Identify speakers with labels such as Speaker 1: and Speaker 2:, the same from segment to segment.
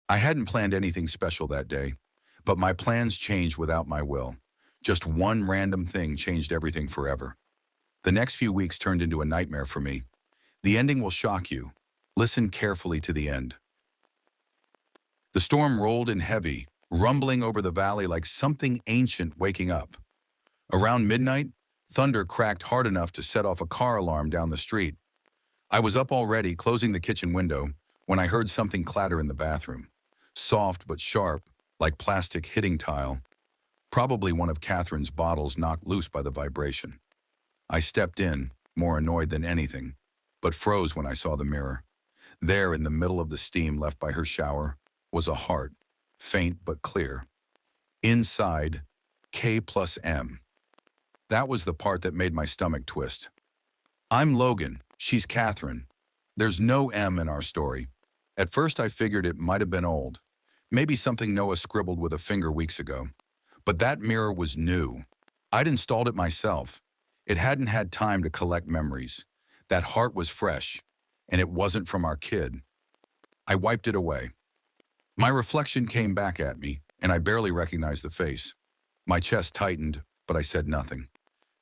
Speaker 1: I hadn't planned anything special that day, but my plans changed without my will. Just one random thing changed everything forever. The next few weeks turned into a nightmare for me. The ending will shock you. Listen carefully to the end. The storm rolled in heavy, rumbling over the valley like something ancient waking up. Around midnight, thunder cracked hard enough to set off a car alarm down the street. I was up already, closing the kitchen window, when I heard something clatter in the bathroom. Soft but sharp, like plastic hitting tile. Probably one of Catherine's bottles knocked loose by the vibration. I stepped in, more annoyed than anything, but froze when I saw the mirror. There, in the middle of the steam left by her shower, was a heart, faint but clear. Inside, K plus M. That was the part that made my stomach twist. I'm Logan, she's Catherine. There's no M in our story. At first I figured it might have been old. Maybe something Noah scribbled with a finger weeks ago. But that mirror was new. I'd installed it myself. It hadn't had time to collect memories. That heart was fresh, and it wasn't from our kid. I wiped it away. My reflection came back at me, and I barely recognized the face. My chest tightened, but I said nothing.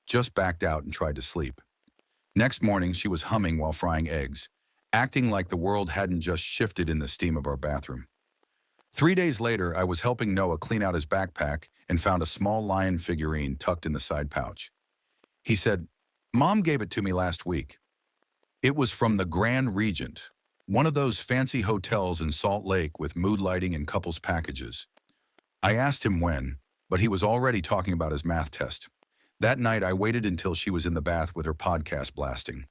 Speaker 1: Just backed out and tried to sleep. Next morning, she was humming while frying eggs, acting like the world hadn't just shifted in the steam of our bathroom. 3 days later, I was helping Noah clean out his backpack and found a small lion figurine tucked in the side pouch. He said, "Mom gave it to me last week." It was from the Grand Regent, one of those fancy hotels in Salt Lake with mood lighting and couples packages. I asked him when, but he was already talking about his math test. That night, I waited until she was in the bath with her podcast blasting.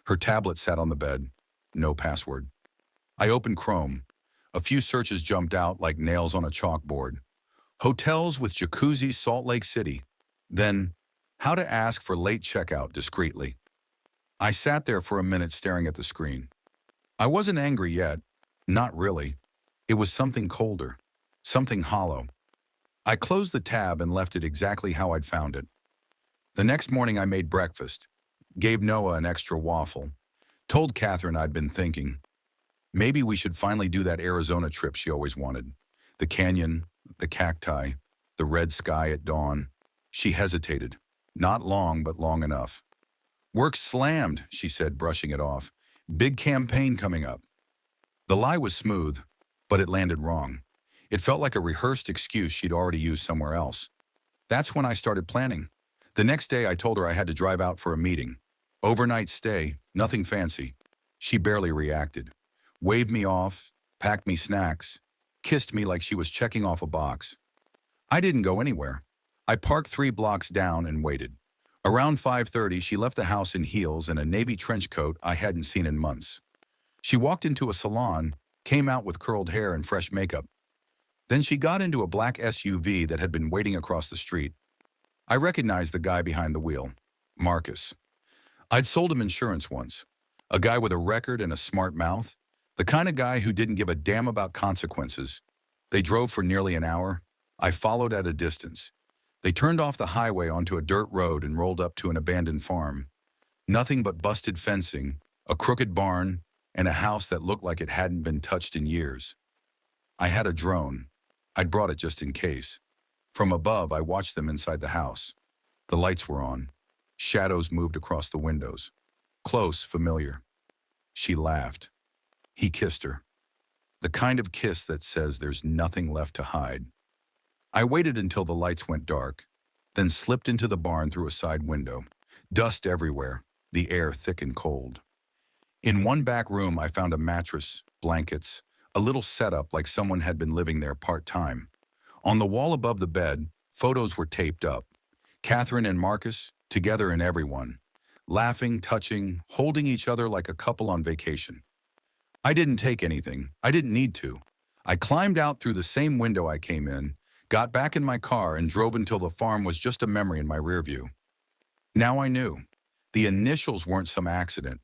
Speaker 1: Her tablet sat on the bed. No password. I opened Chrome. A few searches jumped out like nails on a chalkboard. Hotels with jacuzzi, Salt Lake City. Then, how to ask for late checkout discreetly. I sat there for a minute staring at the screen. I wasn't angry yet. Not really. It was something colder. Something hollow. I closed the tab and left it exactly how I'd found it. The next morning I made breakfast. Gave Noah an extra waffle. Told Catherine I'd been thinking. Maybe we should finally do that Arizona trip she always wanted. The canyon, the cacti, the red sky at dawn. She hesitated. Not long, but long enough. "Work slammed," she said, brushing it off. "Big campaign coming up." The lie was smooth, but it landed wrong. It felt like a rehearsed excuse she'd already used somewhere else. That's when I started planning. The next day I told her I had to drive out for a meeting. Overnight stay, nothing fancy. She barely reacted. Waved me off, packed me snacks, kissed me like she was checking off a box. I didn't go anywhere. I parked 3 blocks down and waited. Around 5:30, she left the house in heels and a navy trench coat I hadn't seen in months. She walked into a salon, came out with curled hair and fresh makeup. Then she got into a black SUV that had been waiting across the street. I recognized the guy behind the wheel, Marcus. I'd sold him insurance once. A guy with a record and a smart mouth. The kind of guy who didn't give a damn about consequences. They drove for nearly an hour. I followed at a distance. They turned off the highway onto a dirt road and rolled up to an abandoned farm. Nothing but busted fencing, a crooked barn, and a house that looked like it hadn't been touched in years. I had a drone. I'd brought it just in case. From above, I watched them inside the house. The lights were on. Shadows moved across the windows. Close, familiar. She laughed. He kissed her. The kind of kiss that says there's nothing left to hide. I waited until the lights went dark, then slipped into the barn through a side window. Dust everywhere, the air thick and cold. In one back room, I found a mattress, blankets, a little setup like someone had been living there part-time. On the wall above the bed, photos were taped up. Catherine and Marcus, together in everyone. Laughing, touching, holding each other like a couple on vacation. I didn't take anything. I didn't need to. I climbed out through the same window I came in, got back in my car and drove until the farm was just a memory in my rear view. Now I knew. The initials weren't some accident.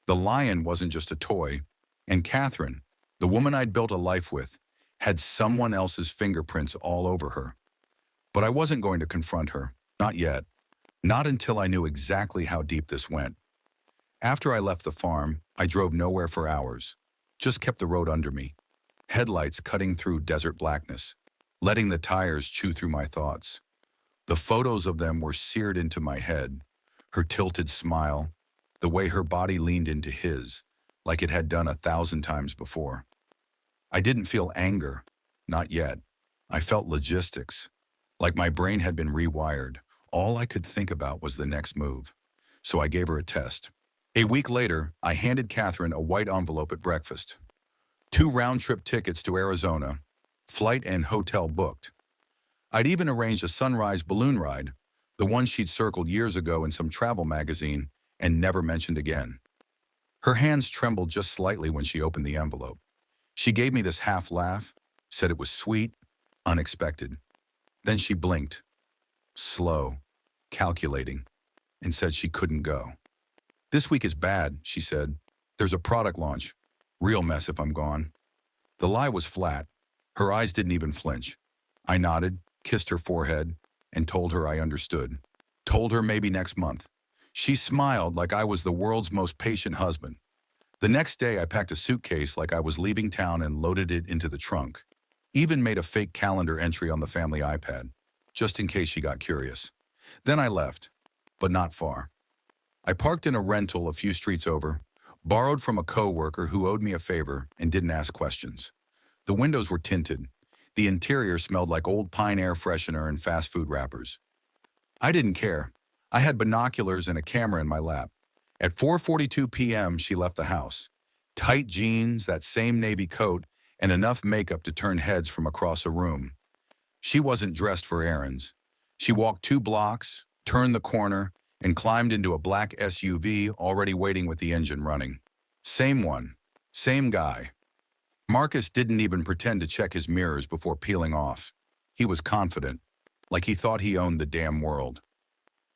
Speaker 1: The lion wasn't just a toy. And Catherine, the woman I'd built a life with, had someone else's fingerprints all over her. But I wasn't going to confront her. Not yet. Not until I knew exactly how deep this went. After I left the farm, I drove nowhere for hours. Just kept the road under me. headlights cutting through desert blackness, letting the tires chew through my thoughts. The photos of them were seared into my head, her tilted smile, the way her body leaned into his, like it had done 1,000 times before. I didn't feel anger, not yet. I felt logistics, like my brain had been rewired. All I could think about was the next move. So I gave her a test. A week later, I handed Catherine a white envelope at breakfast. 2 round-trip tickets to Arizona, flight and hotel booked. I'd even arranged a sunrise balloon ride, the one she'd circled years ago in some travel magazine and never mentioned again. Her hands trembled just slightly when she opened the envelope. She gave me this half laugh, said it was sweet, unexpected. Then she blinked, slow, calculating, and said she couldn't go. "This week is bad," she said. "There's a product launch. Real mess if I'm gone." The lie was flat. Her eyes didn't even flinch. I nodded, kissed her forehead, and told her I understood. Told her maybe next month. She smiled like I was the world's most patient husband. The next day, I packed a suitcase like I was leaving town and loaded it into the trunk. Even made a fake calendar entry on the family iPad, just in case she got curious. Then I left, but not far. I parked in a rental a few streets over, borrowed from a coworker who owed me a favor and didn't ask questions. The windows were tinted. The interior smelled like old pine air freshener and fast food wrappers. I didn't care. I had binoculars and a camera in my lap. At 4:42 p.m., she left the house. Tight jeans, that same navy coat, and enough makeup to turn heads from across a room. She wasn't dressed for errands. She walked 2 blocks, turned the corner, and climbed into a black SUV already waiting with the engine running. Same one. Same guy. Marcus didn't even pretend to check his mirrors before peeling off. He was confident, like he thought he owned the damn world.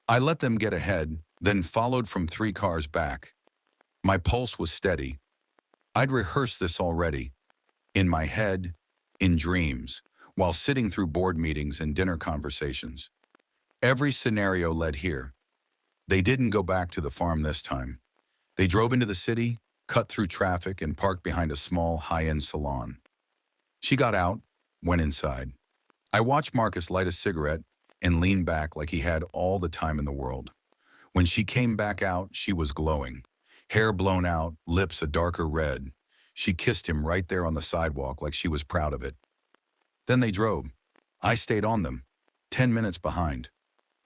Speaker 1: I let them get ahead, then followed from 3 cars back. My pulse was steady. I'd rehearsed this already, in my head, in dreams, while sitting through board meetings and dinner conversations. Every scenario led here. They didn't go back to the farm this time. They drove into the city, cut through traffic, and parked behind a small, high-end salon. She got out, went inside. I watched Marcus light a cigarette and lean back like he had all the time in the world. When she came back out, she was glowing. Hair blown out, lips a darker red. She kissed him right there on the sidewalk like she was proud of it. Then they drove. I stayed on them, 10 minutes behind.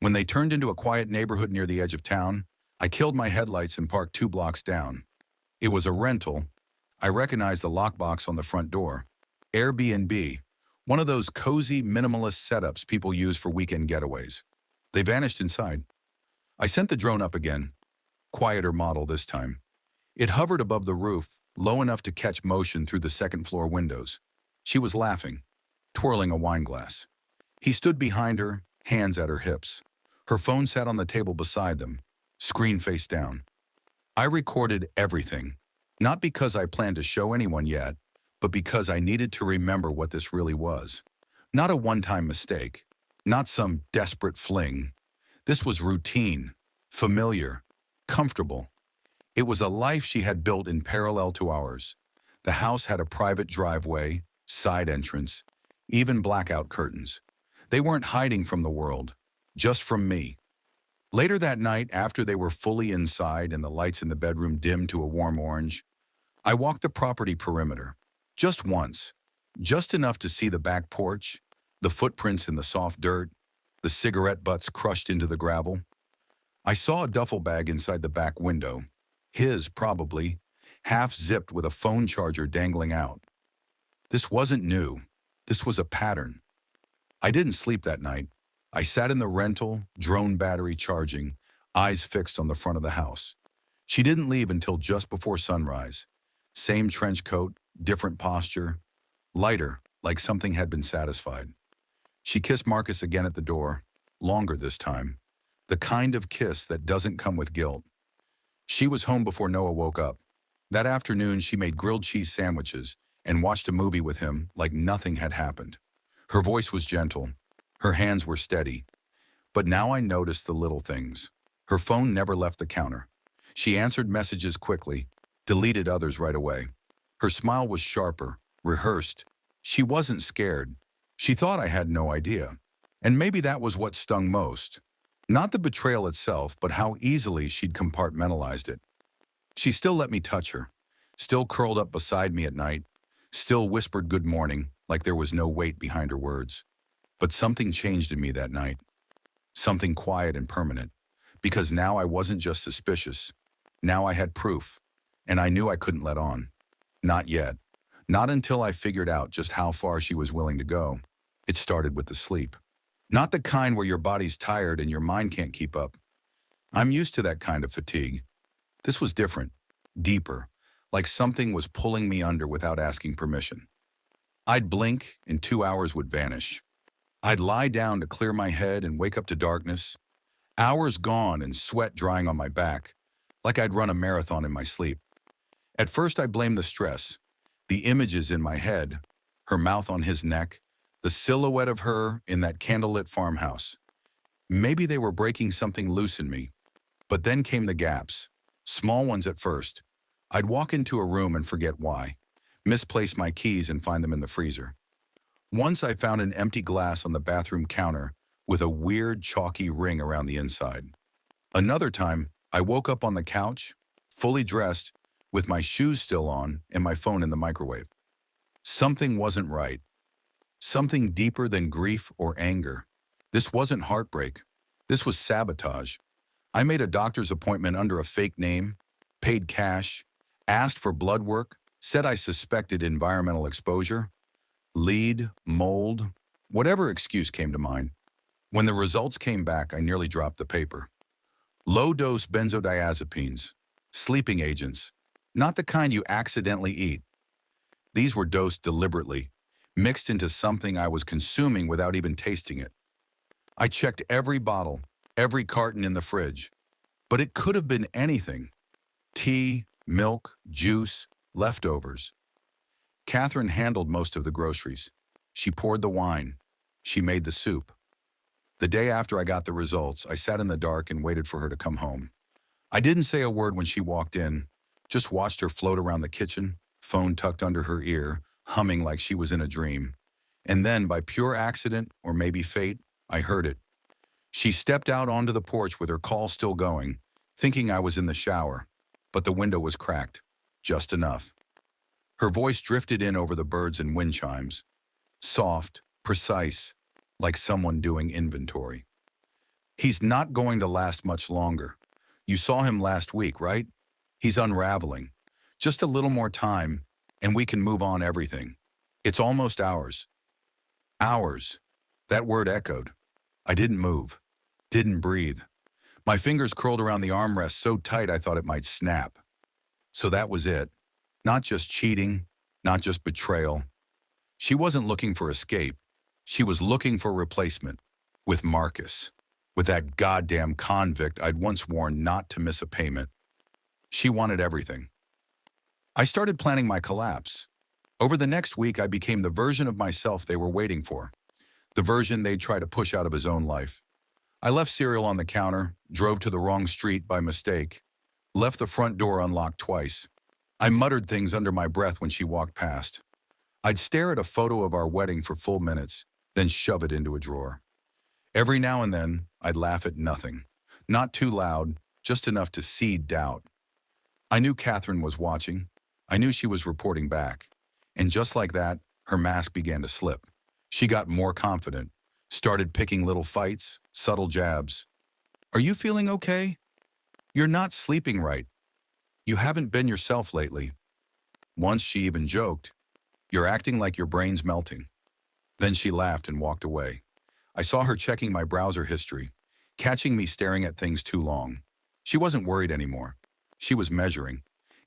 Speaker 1: When they turned into a quiet neighborhood near the edge of town, I killed my headlights and parked 2 blocks down. It was a rental. I recognized the lockbox on the front door. Airbnb, one of those cozy, minimalist setups people use for weekend getaways. They vanished inside. I sent the drone up again. Quieter model this time. It hovered above the roof, low enough to catch motion through the second-floor windows. She was laughing, twirling a wine glass. He stood behind her, hands at her hips. Her phone sat on the table beside them, screen face down. I recorded everything, not because I planned to show anyone yet, but because I needed to remember what this really was. Not a one-time mistake, not some desperate fling. This was routine, familiar, comfortable. It was a life she had built in parallel to ours. The house had a private driveway, side entrance, even blackout curtains. They weren't hiding from the world, just from me. Later that night, after they were fully inside and the lights in the bedroom dimmed to a warm orange, I walked the property perimeter. Just once. Just enough to see the back porch, the footprints in the soft dirt, the cigarette butts crushed into the gravel. I saw a duffel bag inside the back window. His, probably, half-zipped with a phone charger dangling out. This wasn't new. This was a pattern. I didn't sleep that night. I sat in the rental, drone battery charging, eyes fixed on the front of the house. She didn't leave until just before sunrise. Same trench coat, different posture, lighter, like something had been satisfied. She kissed Marcus again at the door, longer this time. The kind of kiss that doesn't come with guilt. She was home before Noah woke up. That afternoon, she made grilled cheese sandwiches and watched a movie with him like nothing had happened. Her voice was gentle. Her hands were steady. But now I noticed the little things. Her phone never left the counter. She answered messages quickly, deleted others right away. Her smile was sharper, rehearsed. She wasn't scared. She thought I had no idea. And maybe that was what stung most. Not the betrayal itself, but how easily she'd compartmentalized it. She still let me touch her, still curled up beside me at night, still whispered good morning like there was no weight behind her words. But something changed in me that night. Something quiet and permanent. Because now I wasn't just suspicious. Now I had proof. And I knew I couldn't let on. Not yet. Not until I figured out just how far she was willing to go. It started with the sleep. Not the kind where your body's tired and your mind can't keep up. I'm used to that kind of fatigue. This was different, deeper, like something was pulling me under without asking permission. I'd blink and 2 hours would vanish. I'd lie down to clear my head and wake up to darkness. Hours gone and sweat drying on my back, like I'd run a marathon in my sleep. At first I blamed the stress, the images in my head, her mouth on his neck, the silhouette of her in that candlelit farmhouse. Maybe they were breaking something loose in me. But then came the gaps, small ones at first. I'd walk into a room and forget why, misplace my keys and find them in the freezer. Once I found an empty glass on the bathroom counter with a weird chalky ring around the inside. Another time, I woke up on the couch, fully dressed, with my shoes still on and my phone in the microwave. Something wasn't right. Something deeper than grief or anger. This wasn't heartbreak. This was sabotage. I made a doctor's appointment under a fake name, paid cash, asked for blood work, said I suspected environmental exposure, lead, mold, whatever excuse came to mind. When the results came back, I nearly dropped the paper. Low-dose benzodiazepines, sleeping agents, not the kind you accidentally eat. These were dosed deliberately, mixed into something I was consuming without even tasting it. I checked every bottle, every carton in the fridge, but it could have been anything. Tea, milk, juice, leftovers. Catherine handled most of the groceries. She poured the wine. She made the soup. The day after I got the results, I sat in the dark and waited for her to come home. I didn't say a word when she walked in, just watched her float around the kitchen, phone tucked under her ear, humming like she was in a dream. And then, by pure accident, or maybe fate, I heard it. She stepped out onto the porch with her call still going, thinking I was in the shower, but the window was cracked, just enough. Her voice drifted in over the birds and wind chimes, soft, precise, like someone doing inventory. He's not going to last much longer. You saw him last week, right? He's unraveling. Just a little more time, and we can move on everything. It's almost ours. Ours. That word echoed. I didn't move. Didn't breathe. My fingers curled around the armrest so tight I thought it might snap. So that was it. Not just cheating, not just betrayal. She wasn't looking for escape. She was looking for replacement. With Marcus. With that goddamn convict I'd once warned not to miss a payment. She wanted everything. I started planning my collapse. Over the next week, I became the version of myself they were waiting for. The version they'd try to push out of his own life. I left cereal on the counter, drove to the wrong street by mistake, left the front door unlocked twice. I muttered things under my breath when she walked past. I'd stare at a photo of our wedding for full minutes, then shove it into a drawer. Every now and then, I'd laugh at nothing. Not too loud, just enough to seed doubt. I knew Catherine was watching. I knew she was reporting back. And just like that, her mask began to slip. She got more confident, started picking little fights, subtle jabs. Are you feeling okay? You're not sleeping right. You haven't been yourself lately. Once she even joked, you're acting like your brain's melting. Then she laughed and walked away. I saw her checking my browser history, catching me staring at things too long. She wasn't worried anymore. She was measuring,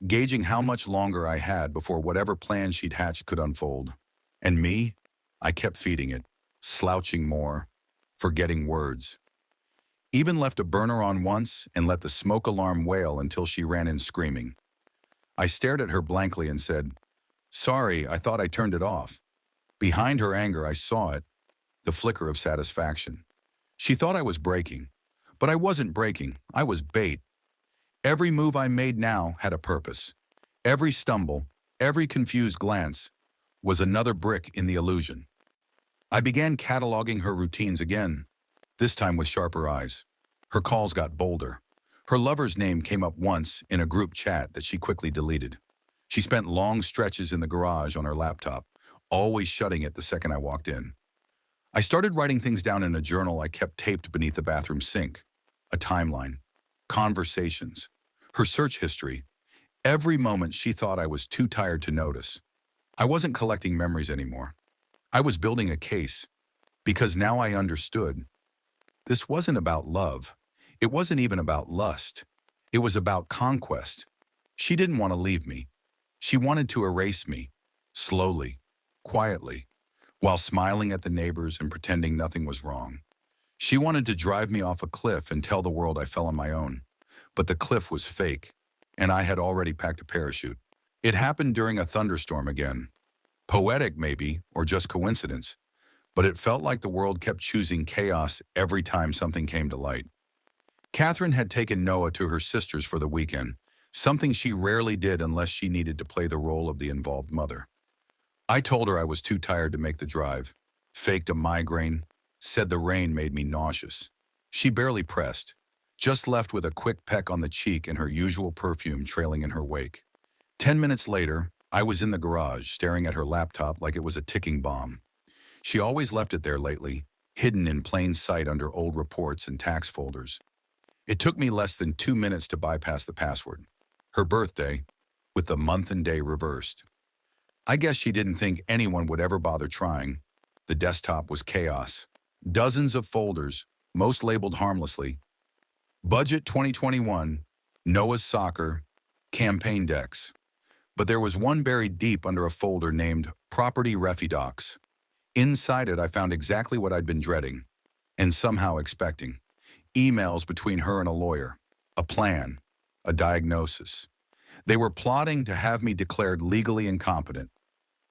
Speaker 1: gauging how much longer I had before whatever plan she'd hatched could unfold. And me? I kept feeding it, slouching more, forgetting words. Even left a burner on once and let the smoke alarm wail until she ran in screaming. I stared at her blankly and said, "Sorry, I thought I turned it off." Behind her anger, I saw it, the flicker of satisfaction. She thought I was breaking, but I wasn't breaking. I was bait. Every move I made now had a purpose. Every stumble, every confused glance, was another brick in the illusion. I began cataloging her routines again, this time with sharper eyes. Her calls got bolder. Her lover's name came up once in a group chat that she quickly deleted. She spent long stretches in the garage on her laptop, always shutting it the second I walked in. I started writing things down in a journal I kept taped beneath the bathroom sink. A timeline, conversations, her search history, every moment she thought I was too tired to notice. I wasn't collecting memories anymore. I was building a case, because now I understood. This wasn't about love. It wasn't even about lust. It was about conquest. She didn't want to leave me. She wanted to erase me, slowly, quietly, while smiling at the neighbors and pretending nothing was wrong. She wanted to drive me off a cliff and tell the world I fell on my own. But the cliff was fake, and I had already packed a parachute. It happened during a thunderstorm again. Poetic, maybe, or just coincidence, but it felt like the world kept choosing chaos every time something came to light. Catherine had taken Noah to her sister's for the weekend, something she rarely did unless she needed to play the role of the involved mother. I told her I was too tired to make the drive, faked a migraine, said the rain made me nauseous. She barely pressed, just left with a quick peck on the cheek and her usual perfume trailing in her wake. 10 minutes later, I was in the garage staring at her laptop like it was a ticking bomb. She always left it there lately, hidden in plain sight under old reports and tax folders. It took me less than 2 minutes to bypass the password. Her birthday, with the month and day reversed. I guess she didn't think anyone would ever bother trying. The desktop was chaos. Dozens of folders, most labeled harmlessly. Budget 2021, Noah's Soccer, campaign decks. But there was one buried deep under a folder named Property Refi Docs. Inside it, I found exactly what I'd been dreading, and somehow expecting. Emails between her and a lawyer, a plan, a diagnosis. They were plotting to have me declared legally incompetent.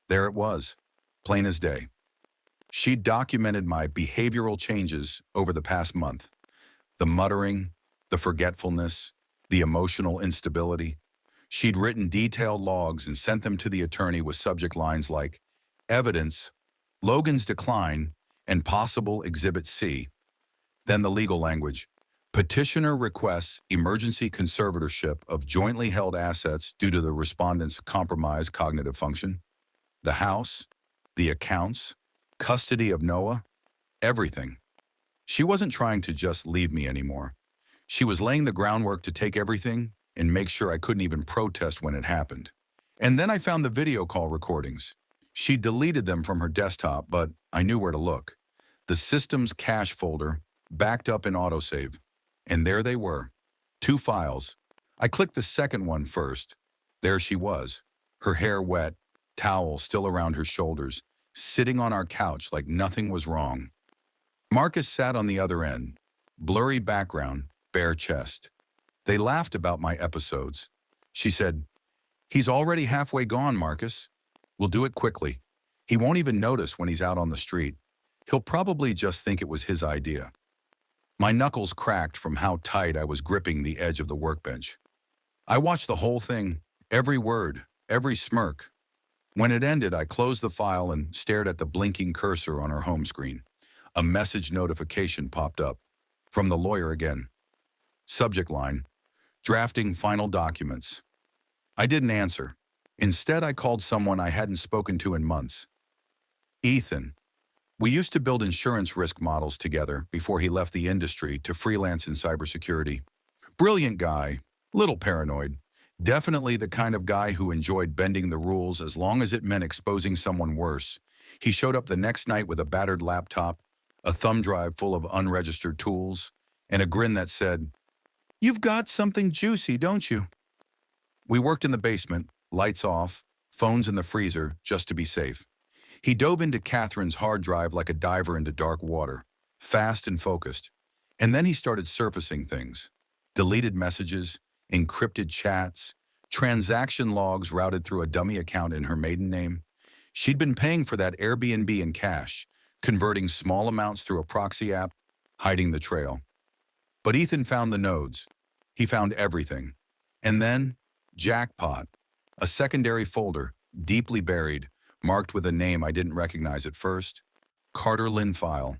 Speaker 1: There it was, plain as day. She'd documented my behavioral changes over the past month. The muttering, the forgetfulness, the emotional instability. She'd written detailed logs and sent them to the attorney with subject lines like evidence, Logan's decline, and possible Exhibit C. Then the legal language. Petitioner requests emergency conservatorship of jointly held assets due to the respondent's compromised cognitive function. The house, the accounts, custody of Noah, everything. She wasn't trying to just leave me anymore. She was laying the groundwork to take everything and make sure I couldn't even protest when it happened. And then I found the video call recordings. She deleted them from her desktop, but I knew where to look. The system's cache folder, backed up in autosave. And there they were, 2 files. I clicked the second one first. There she was, her hair wet, towel still around her shoulders, sitting on our couch like nothing was wrong. Marcus sat on the other end, blurry background, bare chest. They laughed about my episodes. She said, "He's already halfway gone, Marcus. We'll do it quickly. He won't even notice when he's out on the street. He'll probably just think it was his idea." My knuckles cracked from how tight I was gripping the edge of the workbench. I watched the whole thing, every word, every smirk. When it ended, I closed the file and stared at the blinking cursor on her home screen. A message notification popped up. From the lawyer again. Subject line, drafting final documents. I didn't answer. Instead, I called someone I hadn't spoken to in months. Ethan. We used to build insurance risk models together before he left the industry to freelance in cybersecurity. Brilliant guy, little paranoid. Definitely the kind of guy who enjoyed bending the rules as long as it meant exposing someone worse. He showed up the next night with a battered laptop, a thumb drive full of unregistered tools, and a grin that said, "You've got something juicy, don't you?" We worked in the basement, lights off, phones in the freezer, just to be safe. He dove into Catherine's hard drive like a diver into dark water, fast and focused. And then he started surfacing things. Deleted messages, encrypted chats, transaction logs routed through a dummy account in her maiden name. She'd been paying for that Airbnb in cash, converting small amounts through a proxy app, hiding the trail. But Ethan found the nodes. He found everything. And then, jackpot, a secondary folder, deeply buried, marked with a name I didn't recognize at first. Carter Lynn file.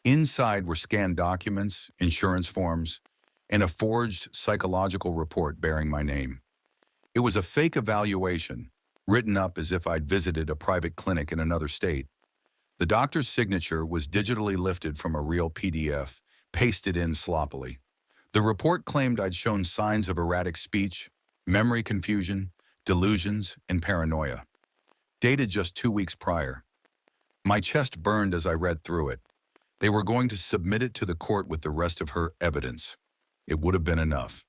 Speaker 1: Inside were scanned documents, insurance forms, and a forged psychological report bearing my name. It was a fake evaluation, written up as if I'd visited a private clinic in another state. The doctor's signature was digitally lifted from a real PDF, pasted in sloppily. The report claimed I'd shown signs of erratic speech, memory confusion, delusions, and paranoia. Dated just 2 weeks prior. My chest burned as I read through it. They were going to submit it to the court with the rest of her evidence. It would have been enough.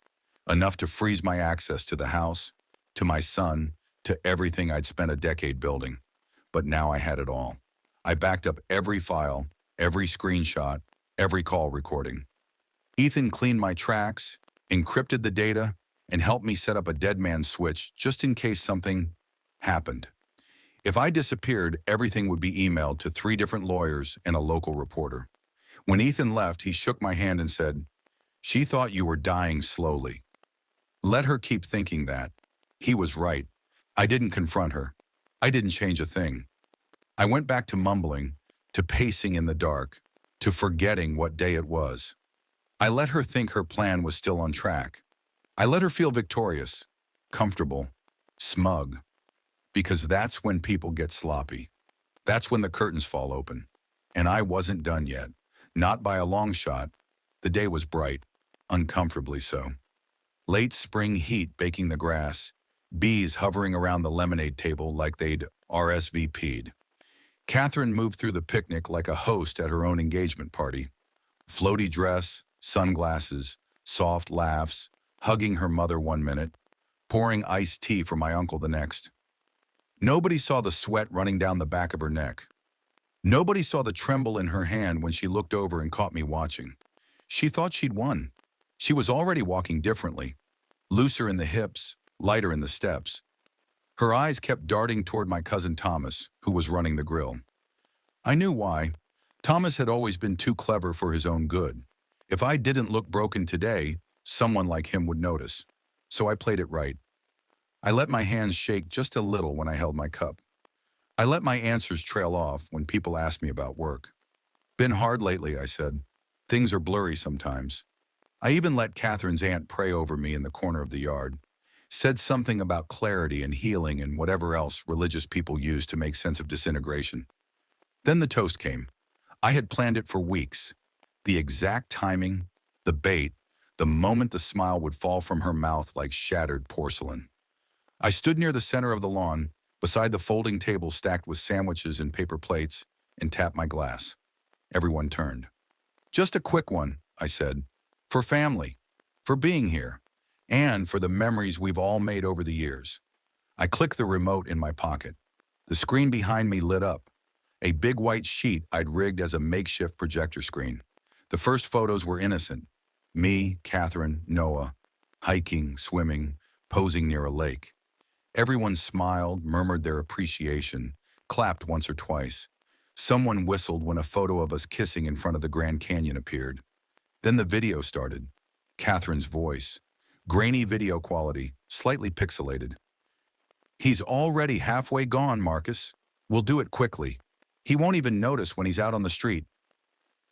Speaker 1: Enough to freeze my access to the house, to my son, to everything I'd spent a decade building. But now I had it all. I backed up every file, every screenshot, every call recording. Ethan cleaned my tracks, encrypted the data, and helped me set up a dead man switch just in case something happened. If I disappeared, everything would be emailed to 3 different lawyers and a local reporter. When Ethan left, he shook my hand and said, "She thought you were dying slowly." Let her keep thinking that. He was right. I didn't confront her. I didn't change a thing. I went back to mumbling, to pacing in the dark, to forgetting what day it was. I let her think her plan was still on track. I let her feel victorious, comfortable, smug. Because that's when people get sloppy. That's when the curtains fall open. And I wasn't done yet. Not by a long shot. The day was bright, uncomfortably so. Late spring heat baking the grass, bees hovering around the lemonade table like they'd RSVP'd. Catherine moved through the picnic like a host at her own engagement party. Floaty dress, sunglasses, soft laughs, hugging her mother 1 minute, pouring iced tea for my uncle the next. Nobody saw the sweat running down the back of her neck. Nobody saw the tremble in her hand when she looked over and caught me watching. She thought she'd won. She was already walking differently, looser in the hips, lighter in the steps. Her eyes kept darting toward my cousin Thomas, who was running the grill. I knew why. Thomas had always been too clever for his own good. If I didn't look broken today, someone like him would notice. So I played it right. I let my hands shake just a little when I held my cup. I let my answers trail off when people asked me about work. "Been hard lately," I said. "Things are blurry sometimes." I even let Catherine's aunt pray over me in the corner of the yard. Said something about clarity and healing and whatever else religious people use to make sense of disintegration. Then the toast came. I had planned it for weeks. The exact timing, the bait, the moment the smile would fall from her mouth like shattered porcelain. I stood near the center of the lawn, beside the folding table stacked with sandwiches and paper plates, and tapped my glass. Everyone turned. "Just a quick one," I said. "For family, for being here, and for the memories we've all made over the years." I clicked the remote in my pocket. The screen behind me lit up. A big white sheet I'd rigged as a makeshift projector screen. The first photos were innocent. Me, Catherine, Noah, hiking, swimming, posing near a lake. Everyone smiled, murmured their appreciation, clapped once or twice. Someone whistled when a photo of us kissing in front of the Grand Canyon appeared. Then the video started. Catherine's voice. Grainy video quality, slightly pixelated. "He's already halfway gone, Marcus. We'll do it quickly. He won't even notice when he's out on the street."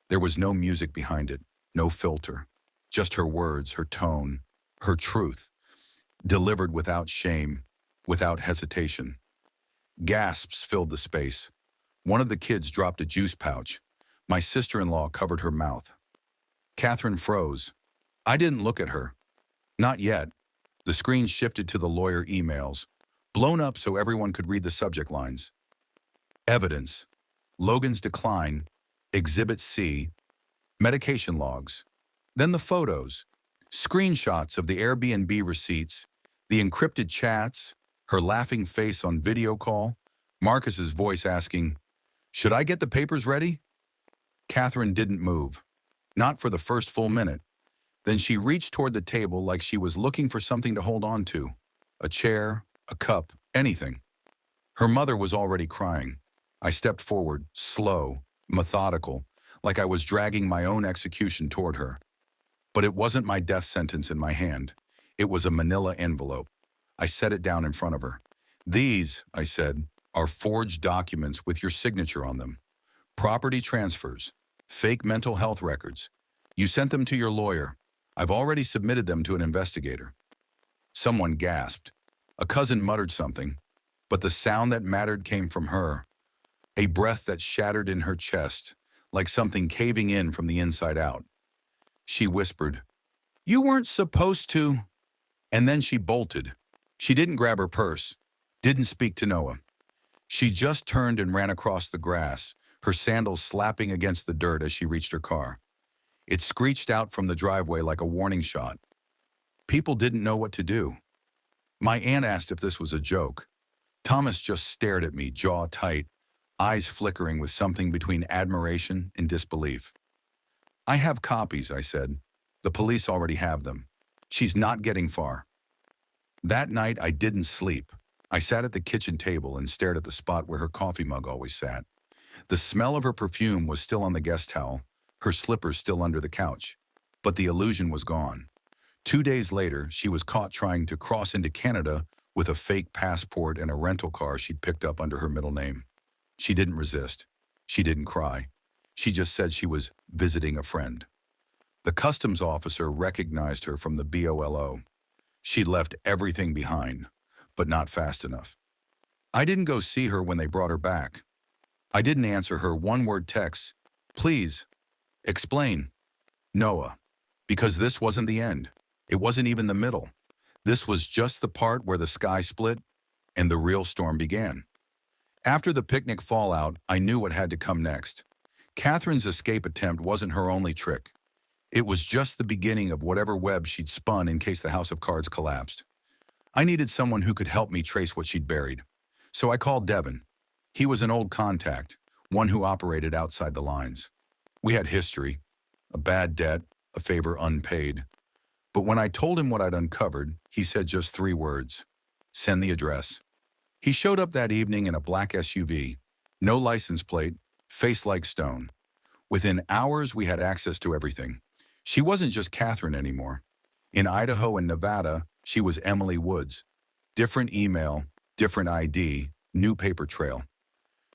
Speaker 1: There was no music behind it, no filter. Just her words, her tone, her truth. Delivered without shame, without hesitation. Gasps filled the space. One of the kids dropped a juice pouch. My sister-in-law covered her mouth. Catherine froze. I didn't look at her. Not yet. The screen shifted to the lawyer emails, blown up so everyone could read the subject lines. Evidence. Logan's decline. Exhibit C. Medication logs. Then the photos. Screenshots of the Airbnb receipts, the encrypted chats, her laughing face on video call, Marcus's voice asking, "Should I get the papers ready?" Catherine didn't move. Not for the first full minute. Then she reached toward the table like she was looking for something to hold on to. A chair, a cup, anything. Her mother was already crying. I stepped forward, slow, methodical, like I was dragging my own execution toward her. But it wasn't my death sentence in my hand. It was a manila envelope. I set it down in front of her. "These," I said, are forged documents with your signature on them, property transfers, fake mental health records. You sent them to your lawyer. I've already submitted them to an investigator." Someone gasped. A cousin muttered something, but the sound that mattered came from her, a breath that shattered in her chest, like something caving in from the inside out. She whispered, "You weren't supposed to." And then she bolted. She didn't grab her purse, didn't speak to Noah. She just turned and ran across the grass, her sandals slapping against the dirt as she reached her car. It screeched out from the driveway like a warning shot. People didn't know what to do. My aunt asked if this was a joke. Thomas just stared at me, jaw tight, eyes flickering with something between admiration and disbelief. "I have copies," I said. "The police already have them. She's not getting far." That night, I didn't sleep. I sat at the kitchen table and stared at the spot where her coffee mug always sat. The smell of her perfume was still on the guest towel, her slippers still under the couch. But the illusion was gone. 2 days later, she was caught trying to cross into Canada with a fake passport and a rental car she'd picked up under her middle name. She didn't resist. She didn't cry. She just said she was visiting a friend. The customs officer recognized her from the BOLO. She'd left everything behind, but not fast enough. I didn't go see her when they brought her back. I didn't answer her one-word texts. "Please, explain." Noah. Because this wasn't the end. It wasn't even the middle. This was just the part where the sky split and the real storm began. After the picnic fallout, I knew what had to come next. Catherine's escape attempt wasn't her only trick. It was just the beginning of whatever web she'd spun in case the house of cards collapsed. I needed someone who could help me trace what she'd buried. So I called Devin. He was an old contact, one who operated outside the lines. We had history, a bad debt, a favor unpaid. But when I told him what I'd uncovered, he said just 3 words: "Send the address." He showed up that evening in a black SUV, no license plate, face like stone. Within hours, we had access to everything. She wasn't just Catherine anymore. In Idaho and Nevada, she was Emily Woods. Different email, different ID, new paper trail.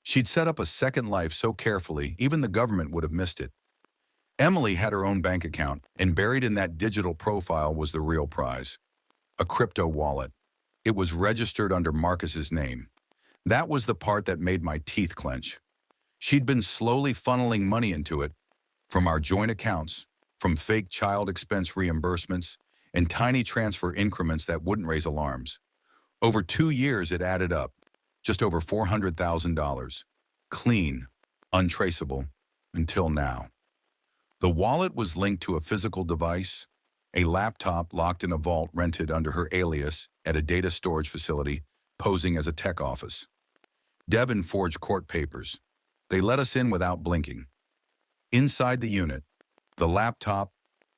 Speaker 1: She'd set up a second life so carefully, even the government would have missed it. Emily had her own bank account, and buried in that digital profile was the real prize: a crypto wallet. It was registered under Marcus's name. That was the part that made my teeth clench. She'd been slowly funneling money into it, from our joint accounts, from fake child expense reimbursements, and tiny transfer increments that wouldn't raise alarms. Over 2 years, it added up, just over $400,000. Clean, untraceable, until now. The wallet was linked to a physical device, a laptop locked in a vault rented under her alias at a data storage facility posing as a tech office. Devin forged court papers. They let us in without blinking. Inside the unit, the laptop,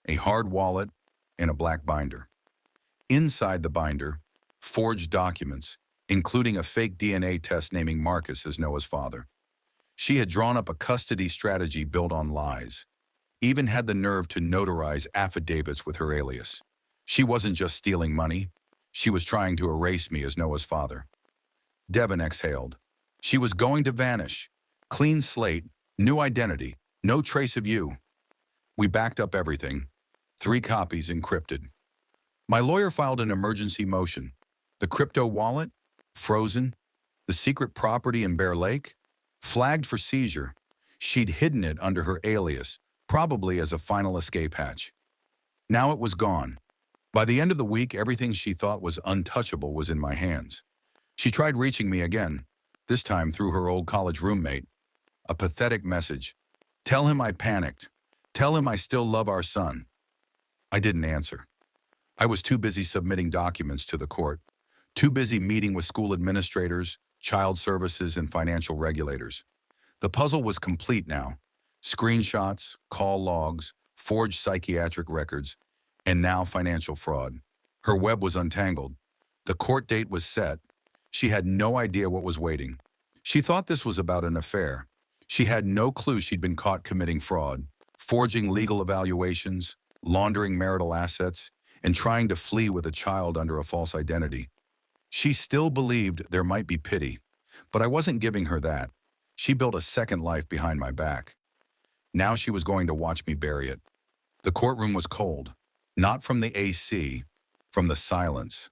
Speaker 1: a hard wallet, and a black binder. Inside the binder, forged documents, including a fake DNA test naming Marcus as Noah's father. She had drawn up a custody strategy built on lies, even had the nerve to notarize affidavits with her alias. She wasn't just stealing money. She was trying to erase me as Noah's father. Devin exhaled. She was going to vanish. Clean slate, new identity, no trace of you. We backed up everything. 3 copies encrypted. My lawyer filed an emergency motion. The crypto wallet? Frozen. The secret property in Bear Lake? Flagged for seizure. She'd hidden it under her alias, probably as a final escape hatch. Now it was gone. By the end of the week, everything she thought was untouchable was in my hands. She tried reaching me again, this time through her old college roommate. A pathetic message. Tell him I panicked. Tell him I still love our son. I didn't answer. I was too busy submitting documents to the court, too busy meeting with school administrators, child services, and financial regulators. The puzzle was complete now. Screenshots, call logs, forged psychiatric records, and now financial fraud. Her web was untangled. The court date was set. She had no idea what was waiting. She thought this was about an affair. She had no clue she'd been caught committing fraud, forging legal evaluations, laundering marital assets, and trying to flee with a child under a false identity. She still believed there might be pity, But I wasn't giving her that. She built a second life behind my back. Now she was going to watch me bury it. The courtroom was cold, not from the AC, from the silence,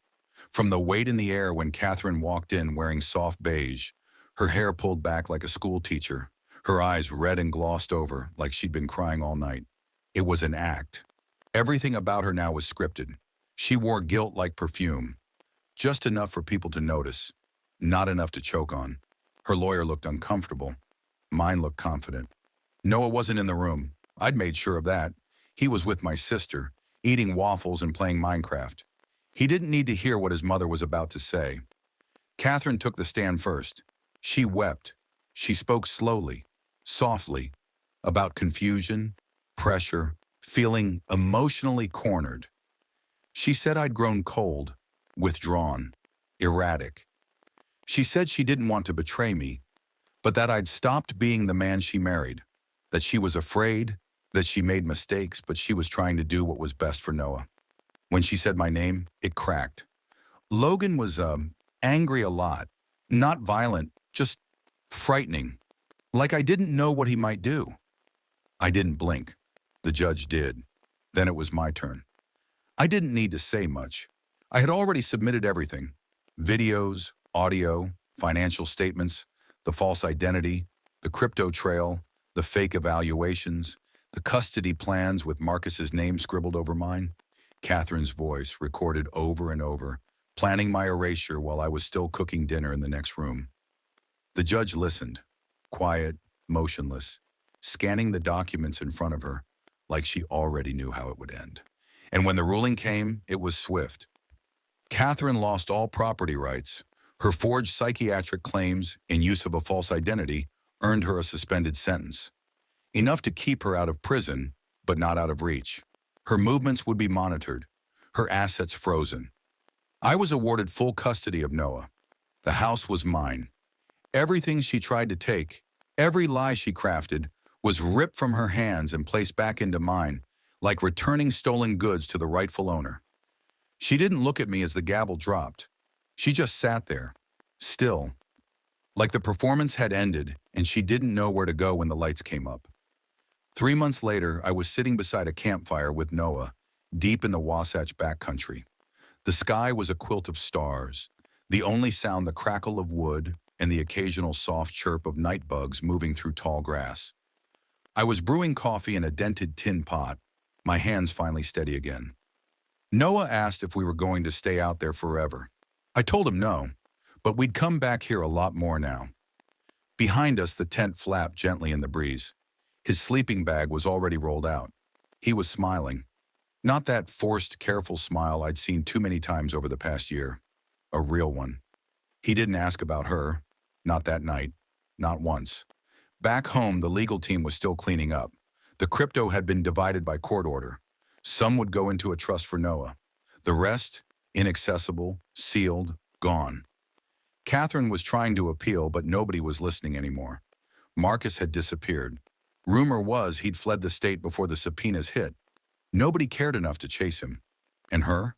Speaker 1: from the weight in the air when Catherine walked in wearing soft beige, her hair pulled back like a school teacher, her eyes red and glossed over like she'd been crying all night. It was an act. Everything about her now was scripted. She wore guilt like perfume, just enough for people to notice, not enough to choke on. Her lawyer looked uncomfortable. Mine looked confident. Noah wasn't in the room. I'd made sure of that. He was with my sister, eating waffles and playing Minecraft. He didn't need to hear what his mother was about to say. Catherine took the stand first. She wept. She spoke slowly, softly, about confusion, pressure, feeling emotionally cornered. She said I'd grown cold, withdrawn, erratic. She said she didn't want to betray me, but that I'd stopped being the man she married, that she was afraid, that she made mistakes, but she was trying to do what was best for Noah. When she said my name, it cracked. Logan was angry a lot, not violent, just frightening, like I didn't know what he might do. I didn't blink. The judge did. Then it was my turn. I didn't need to say much. I had already submitted everything. Videos, audio, financial statements, the false identity, the crypto trail, the fake evaluations, the custody plans with Marcus's name scribbled over mine. Catherine's voice recorded over and over, planning my erasure while I was still cooking dinner in the next room. The judge listened, quiet, motionless, scanning the documents in front of her, like she already knew how it would end. And when the ruling came, it was swift. Catherine lost all property rights. Her forged psychiatric claims in use of a false identity earned her a suspended sentence. Enough to keep her out of prison, but not out of reach. Her movements would be monitored, her assets frozen. I was awarded full custody of Noah. The house was mine. Everything she tried to take, every lie she crafted, was ripped from her hands and placed back into mine, like returning stolen goods to the rightful owner. She didn't look at me as the gavel dropped. She just sat there, still, like the performance had ended and she didn't know where to go when the lights came up. 3 months later, I was sitting beside a campfire with Noah, deep in the Wasatch backcountry. The sky was a quilt of stars, the only sound the crackle of wood and the occasional soft chirp of night bugs moving through tall grass. I was brewing coffee in a dented tin pot, my hands finally steady again. Noah asked if we were going to stay out there forever. I told him no, but we'd come back here a lot more now. Behind us, the tent flapped gently in the breeze. His sleeping bag was already rolled out. He was smiling. Not that forced, careful smile I'd seen too many times over the past year. A real one. He didn't ask about her. Not that night. Not once. Back home, the legal team was still cleaning up. The crypto had been divided by court order. Some would go into a trust for Noah. The rest, inaccessible, sealed, gone. Catherine was trying to appeal, but nobody was listening anymore. Marcus had disappeared. Rumor was he'd fled the state before the subpoenas hit. Nobody cared enough to chase him. And her?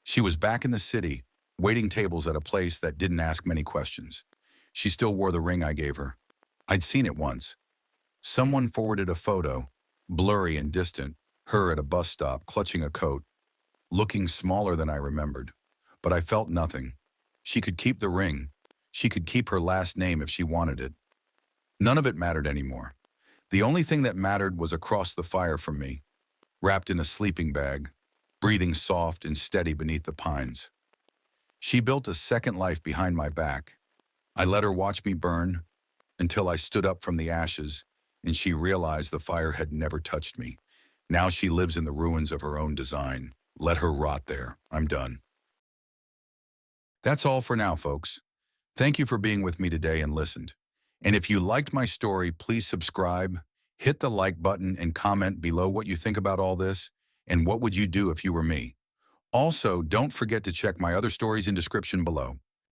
Speaker 1: She was back in the city, waiting tables at a place that didn't ask many questions. She still wore the ring I gave her. I'd seen it once. Someone forwarded a photo, blurry and distant, her at a bus stop, clutching a coat, looking smaller than I remembered. But I felt nothing. She could keep the ring. She could keep her last name if she wanted it. None of it mattered anymore. The only thing that mattered was across the fire from me, wrapped in a sleeping bag, breathing soft and steady beneath the pines. She built a second life behind my back. I let her watch me burn until I stood up from the ashes and she realized the fire had never touched me. Now she lives in the ruins of her own design. Let her rot there. I'm done. That's all for now, folks. Thank you for being with me today and listened. And if you liked my story, please subscribe, hit the like button, and comment below what you think about all this and what would you do if you were me. Also, don't forget to check my other stories in description below.